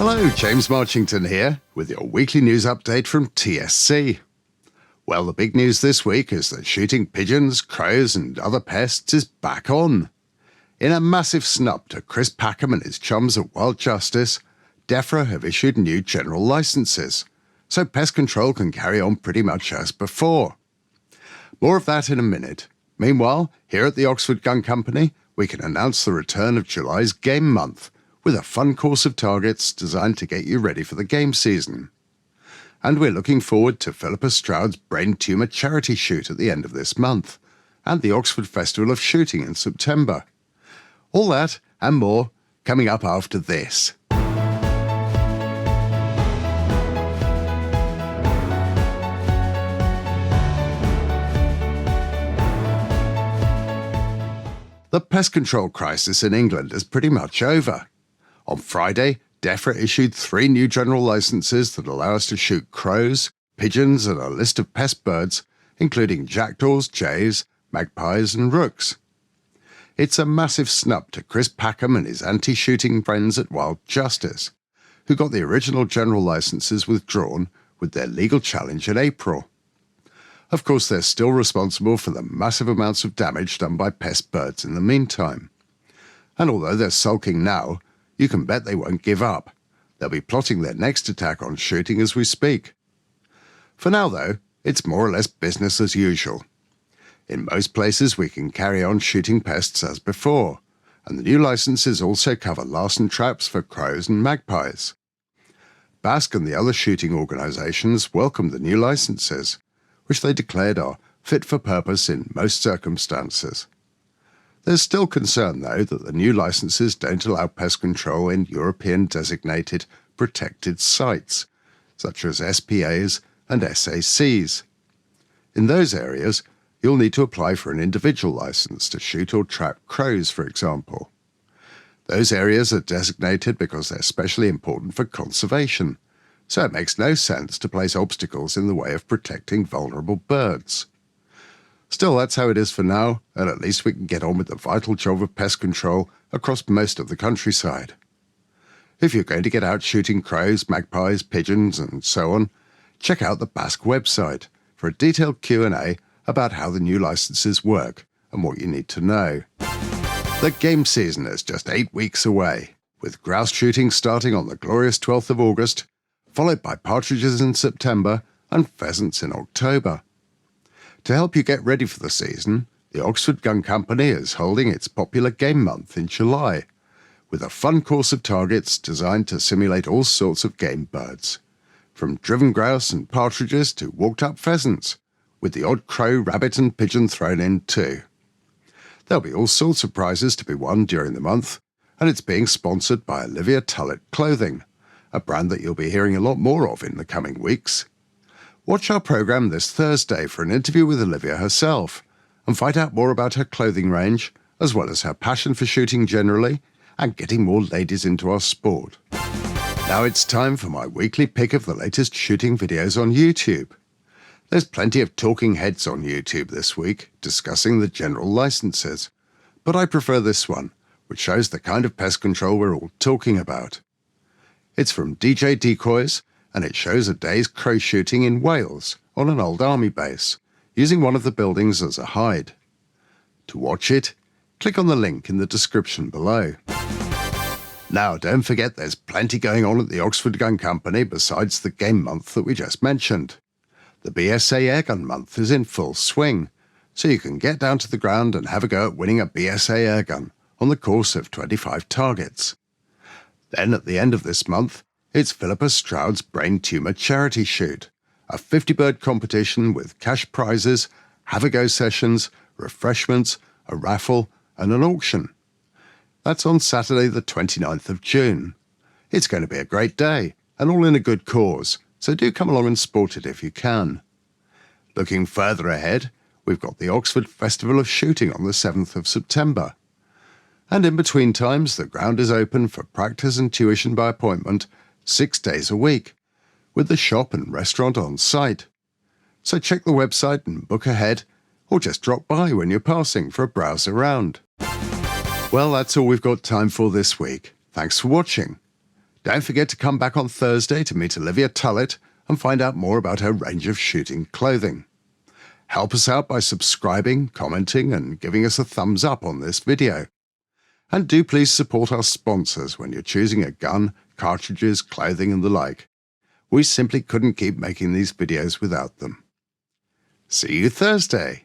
Hello, James Marchington here with your weekly news update from TSC. Well, the big news this week is that shooting pigeons, crows and other pests is back on. In a massive snub to Chris Packham and his chums at Wild Justice, DEFRA have issued new general licences, so pest control can carry on pretty much as before. More of that in a minute. Meanwhile, here at the Oxford Gun Company, we can announce the return of July's Game Month, with a fun course of targets designed to get you ready for the game season. And we're looking forward to Philippa Stroud's brain tumour charity shoot at the end of this month, and the Oxford Festival of Shooting in September. All that and more coming up after this. The pest control crisis in England is pretty much over. On Friday, DEFRA issued 3 new general licences that allow us to shoot crows, pigeons and a list of pest birds, including jackdaws, jays, magpies and rooks. It's a massive snub to Chris Packham and his anti-shooting friends at Wild Justice, who got the original general licences withdrawn with their legal challenge in April. Of course, they're still responsible for the massive amounts of damage done by pest birds in the meantime. And although they're sulking now, you can bet they won't give up. They'll be plotting their next attack on shooting as we speak. For now, though, it's more or less business as usual. In most places, we can carry on shooting pests as before, and the new licences also cover larcen traps for crows and magpies. BASC and the other shooting organisations welcomed the new licences, which they declared are fit for purpose in most circumstances. There's still concern, though, that the new licences don't allow pest control in European designated protected sites, such as SPAs and SACs. In those areas, you'll need to apply for an individual licence to shoot or trap crows, for example. Those areas are designated because they're especially important for conservation, so it makes no sense to place obstacles in the way of protecting vulnerable birds. Still, that's how it is for now, and at least we can get on with the vital job of pest control across most of the countryside. If you're going to get out shooting crows, magpies, pigeons and so on, check out the BASC website for a detailed Q&A about how the new licences work and what you need to know. The game season is just 8 weeks away, with grouse shooting starting on the glorious 12th of August, followed by partridges in September and pheasants in October. To help you get ready for the season, the Oxford Gun Company is holding its popular Game Month in July, with a fun course of targets designed to simulate all sorts of game birds, from driven grouse and partridges to walked-up pheasants, with the odd crow, rabbit and pigeon thrown in too. There'll be all sorts of prizes to be won during the month, and it's being sponsored by Olivia Tullett Clothing, a brand that you'll be hearing a lot more of in the coming weeks. Watch our programme this Thursday for an interview with Olivia herself and find out more about her clothing range, as well as her passion for shooting generally and getting more ladies into our sport. Now it's time for my weekly pick of the latest shooting videos on YouTube. There's plenty of talking heads on YouTube this week discussing the general licences, but I prefer this one, which shows the kind of pest control we're all talking about. It's from DJ Decoys, and it shows a day's crow shooting in Wales on an old army base, using one of the buildings as a hide. To watch it, click on the link in the description below. Now, don't forget there's plenty going on at the Oxford Gun Company besides the Game Month that we just mentioned. The BSA Airgun Month is in full swing, so you can get down to the ground and have a go at winning a BSA airgun on the course of 25 targets. Then at the end of this month, it's Philippa Stroud's brain tumour charity shoot, a 50-bird competition with cash prizes, have-a-go sessions, refreshments, a raffle and an auction. That's on Saturday the 29th of June. It's going to be a great day and all in a good cause, so do come along and sport it if you can. Looking further ahead, we've got the Oxford Festival of Shooting on the 7th of September. And in between times, the ground is open for practice and tuition by appointment 6 days a week, with the shop and restaurant on site. So check the website and book ahead, or just drop by when you're passing for a browse around. Well, that's all we've got time for this week. Thanks for watching. Don't forget to come back on Thursday to meet Olivia Tullett and find out more about her range of shooting clothing. Help us out by subscribing, commenting, and giving us a thumbs up on this video. And do please support our sponsors when you're choosing a gun, cartridges, clothing, and the like. We simply couldn't keep making these videos without them. See you Thursday!